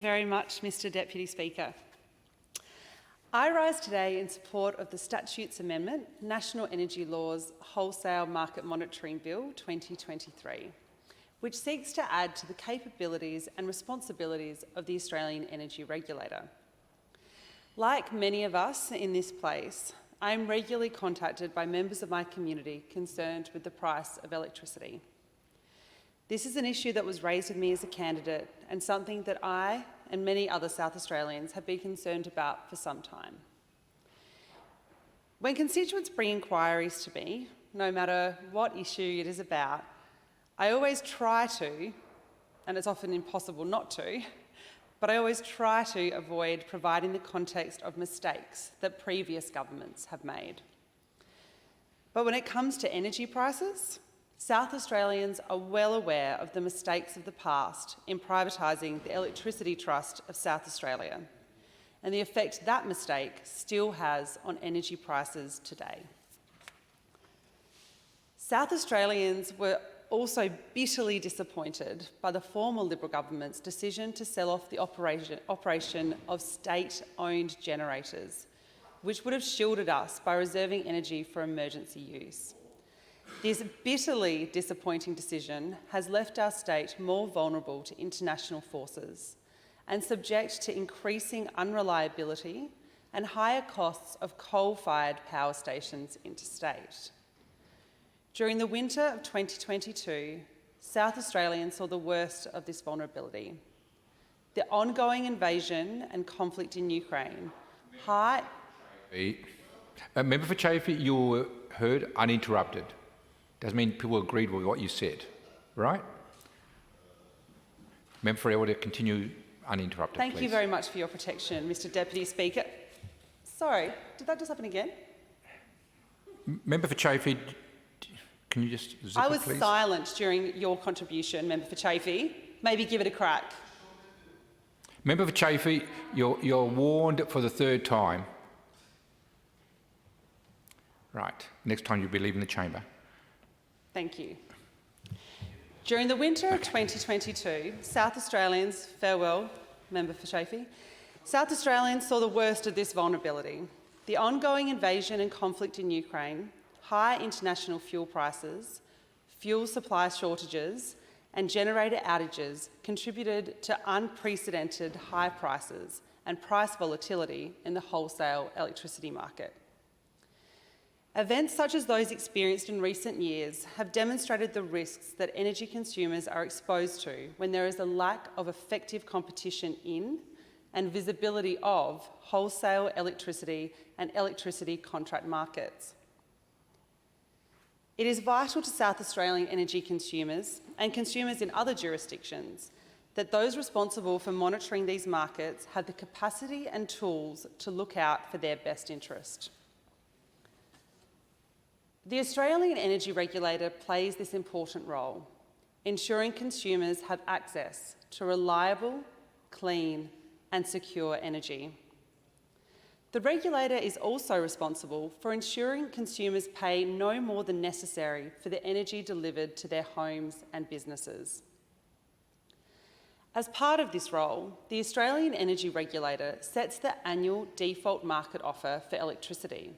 Very much, Mr Deputy Speaker. I rise today in support of the Statutes Amendment, National Energy Law's Wholesale Market Monitoring Bill 2023, which seeks to add to the capabilities and responsibilities of the Australian Energy Regulator. Like many of us in this place, I am regularly contacted by members of my community concerned with the price of electricity. This is an issue that was raised with me as a candidate and something that I and many other South Australians have been concerned about for some time. When constituents bring inquiries to me, no matter what issue it is about, I always try to, and it's often impossible not to, but I always try to avoid providing the context of mistakes that previous governments have made. But when it comes to energy prices, South Australians are well aware of the mistakes of the past in privatising the Electricity Trust of South Australia and the effect that mistake still has on energy prices today. South Australians were also bitterly disappointed by the former Liberal government's decision to sell off the operation of state-owned generators, which would have shielded us by reserving energy for emergency use. This bitterly disappointing decision has left our state more vulnerable to international forces and subject to increasing unreliability and higher costs of coal-fired power stations interstate. During the winter of 2022, South Australians saw the worst of this vulnerability. The ongoing invasion and conflict in Ukraine. Member for Chaffey, you were heard uninterrupted. Doesn't mean people agreed with what you said, right? Member for Elder, continue uninterrupted, Thank please. you very much for your protection, Mr Deputy Speaker. Sorry, did that just happen again? Member for Chaffey, can you just zip I was please? silent during your contribution, Member for Chaffey. Maybe give it a crack. Member for Chaffey, you're warned for the third time. Right, next time you'll be leaving the chamber. Thank you. During the winter of 2022, South Australians, farewell, Member for Chaffey, South Australians saw the worst of this vulnerability. The ongoing invasion and conflict in Ukraine, high international fuel prices, fuel supply shortages and generator outages contributed to unprecedented high prices and price volatility in the wholesale electricity market. Events such as those experienced in recent years have demonstrated the risks that energy consumers are exposed to when there is a lack of effective competition in and visibility of wholesale electricity and electricity contract markets. It is vital to South Australian energy consumers and consumers in other jurisdictions that those responsible for monitoring these markets have the capacity and tools to look out for their best interest. The Australian Energy Regulator plays this important role, ensuring consumers have access to reliable, clean and secure energy. The regulator is also responsible for ensuring consumers pay no more than necessary for the energy delivered to their homes and businesses. As part of this role, the Australian Energy Regulator sets the annual default market offer for electricity,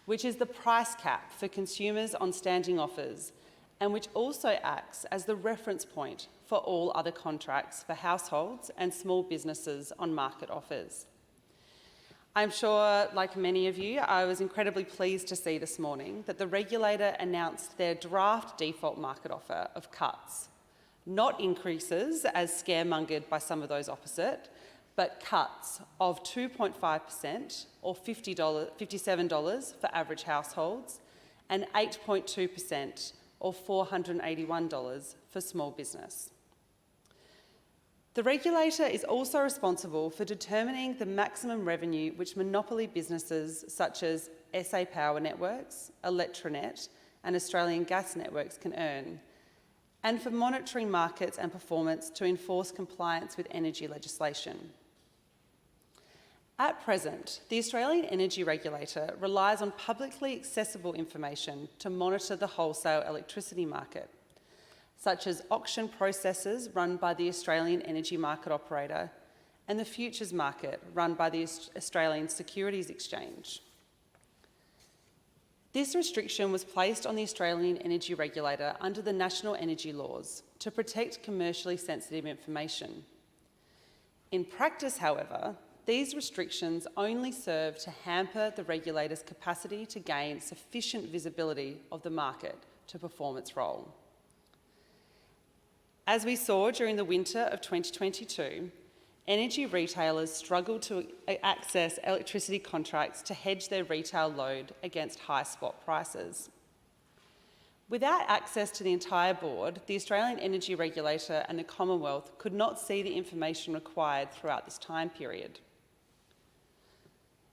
which is the price cap for consumers on standing offers and which also acts as the reference point for all other contracts for households and small businesses on market offers. I'm sure, like many of you, I was incredibly pleased to see this morning that the regulator announced their draft default market offer of cuts, not increases as scaremongered by some of those opposite, but cuts of 2.5% or $57 for average households and 8.2% or $481 for small business. The regulator is also responsible for determining the maximum revenue which monopoly businesses such as SA Power Networks, Electranet and Australian Gas Networks can earn, and for monitoring markets and performance to enforce compliance with energy legislation. At present, the Australian Energy Regulator relies on publicly accessible information to monitor the wholesale electricity market, such as auction processes run by the Australian Energy Market Operator and the futures market run by the Australian Securities Exchange. This restriction was placed on the Australian Energy Regulator under the National Energy Laws to protect commercially sensitive information. In practice, however, these restrictions only serve to hamper the regulator's capacity to gain sufficient visibility of the market to perform its role. As we saw during the winter of 2022, energy retailers struggled to access electricity contracts to hedge their retail load against high spot prices. Without access to the entire board, the Australian Energy Regulator and the Commonwealth could not see the information required throughout this time period.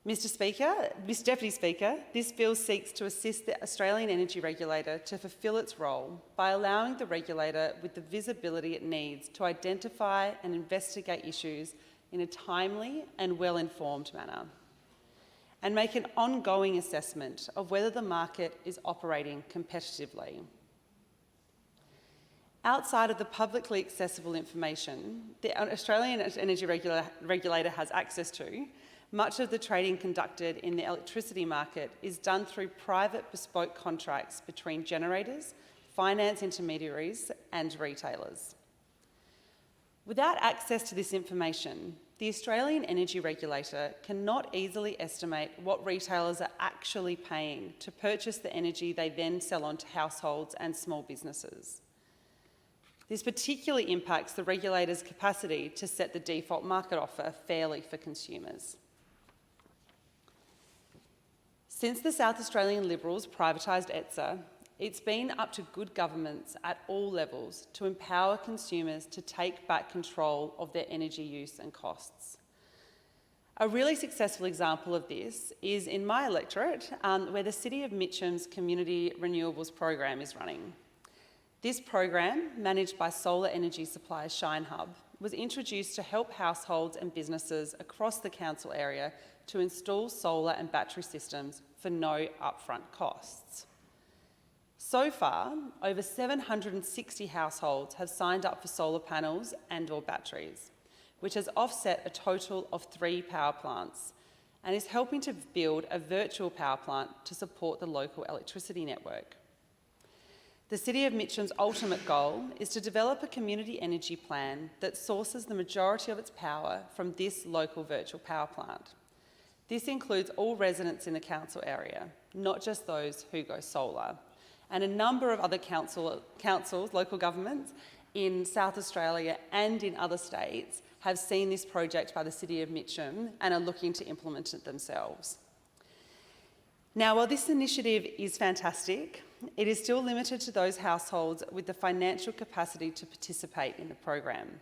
Mr Deputy Speaker, this bill seeks to assist the Australian Energy Regulator to fulfil its role by allowing the regulator with the visibility it needs to identify and investigate issues in a timely and well-informed manner, and make an ongoing assessment of whether the market is operating competitively. Outside of the publicly accessible information the Australian Energy Regulator has access to, much of the trading conducted in the electricity market is done through private bespoke contracts between generators, finance intermediaries and retailers. Without access to this information, the Australian Energy Regulator cannot easily estimate what retailers are actually paying to purchase the energy they then sell on to households and small businesses. This particularly impacts the regulator's capacity to set the default market offer fairly for consumers. Since the South Australian Liberals privatised ETSA, it's been up to good governments at all levels to empower consumers to take back control of their energy use and costs. A really successful example of this is in my electorate, where the City of Mitcham's Community Renewables program is running. This program, managed by solar energy supplier Shine Hub, was introduced to help households and businesses across the council area to install solar and battery systems for no upfront costs. So far, over 760 households have signed up for solar panels and/or batteries, which has offset a total of 3 power plants and is helping to build a virtual power plant to support the local electricity network. The City of Mitcham's ultimate goal is to develop a community energy plan that sources the majority of its power from this local virtual power plant. This includes all residents in the council area, not just those who go solar, and a number of other councils, local governments in South Australia and in other states have seen this project by the City of Mitcham and are looking to implement it themselves. Now, while this initiative is fantastic, it is still limited to those households with the financial capacity to participate in the program.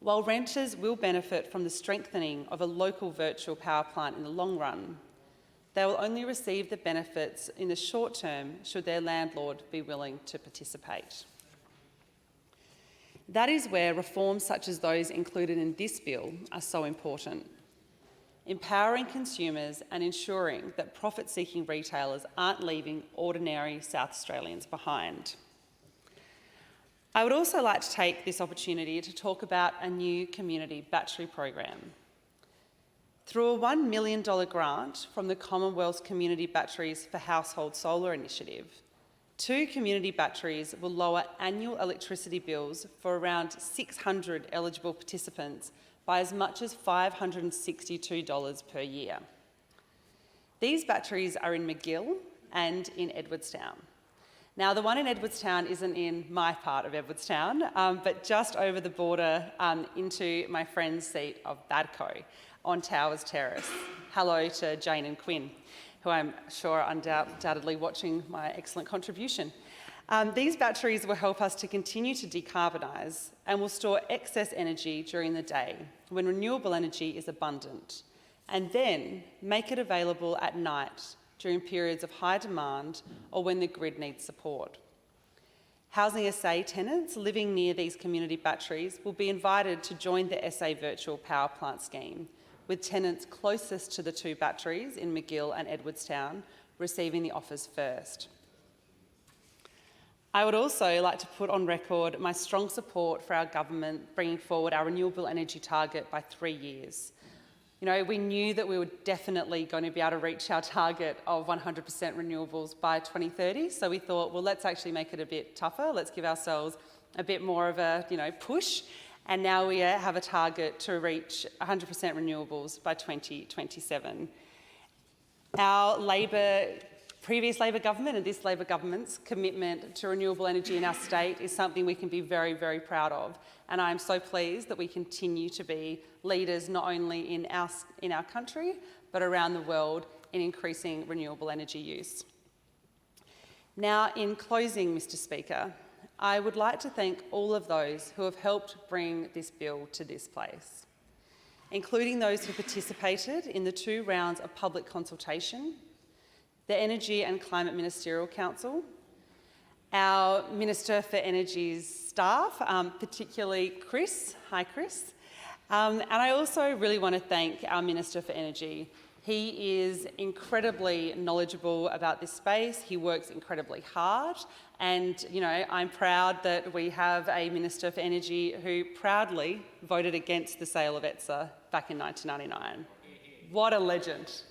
While renters will benefit from the strengthening of a local virtual power plant in the long run, they will only receive the benefits in the short term should their landlord be willing to participate. That is where reforms such as those included in this bill are so important. Empowering consumers and ensuring that profit-seeking retailers aren't leaving ordinary South Australians behind. I would also like to take this opportunity to talk about a new community battery program. Through a $1 million grant from the Commonwealth's Community Batteries for Household Solar initiative, 2 community batteries will lower annual electricity bills for around 600 eligible participants by as much as $562 per year. These batteries are in McGill and in Edwardstown. Now, the one in Edwardstown isn't in my part of Edwardstown, but just over the border into my friend's seat of Badco on Towers Terrace. Hello to Jane and Quinn, who I'm sure are undoubtedly watching my excellent contribution. These batteries will help us to continue to decarbonise and will store excess energy during the day when renewable energy is abundant, and then make it available at night during periods of high demand or when the grid needs support. Housing SA tenants living near these community batteries will be invited to join the SA Virtual Power Plant scheme, with tenants closest to the 2 batteries in McGill and Edwardstown receiving the offers first. I would also like to put on record my strong support for our government bringing forward our renewable energy target by 3 years. You know, we knew that we were definitely going to be able to reach our target of 100% renewables by 2030, so we thought, well, let's actually make it a bit tougher. Let's give ourselves a bit more of a, push. And now we have a target to reach 100% renewables by 2027. Our previous Labor government and this Labor government's commitment to renewable energy in our state is something we can be very, very proud of. And I'm so pleased that we continue to be leaders not only in our country, but around the world in increasing renewable energy use. Now, in closing, Mr. Speaker, I would like to thank all of those who have helped bring this bill to this place, including those who participated in the 2 rounds of public consultation, the Energy and Climate Ministerial Council, our Minister for Energy's staff, particularly Chris. Hi, Chris. And I also really want to thank our Minister for Energy. He is incredibly knowledgeable about this space. He works incredibly hard. And, I'm proud that we have a Minister for Energy who proudly voted against the sale of ETSA back in 1999. What a legend.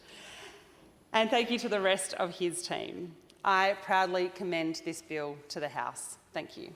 And thank you to the rest of his team. I proudly commend this bill to the House. Thank you.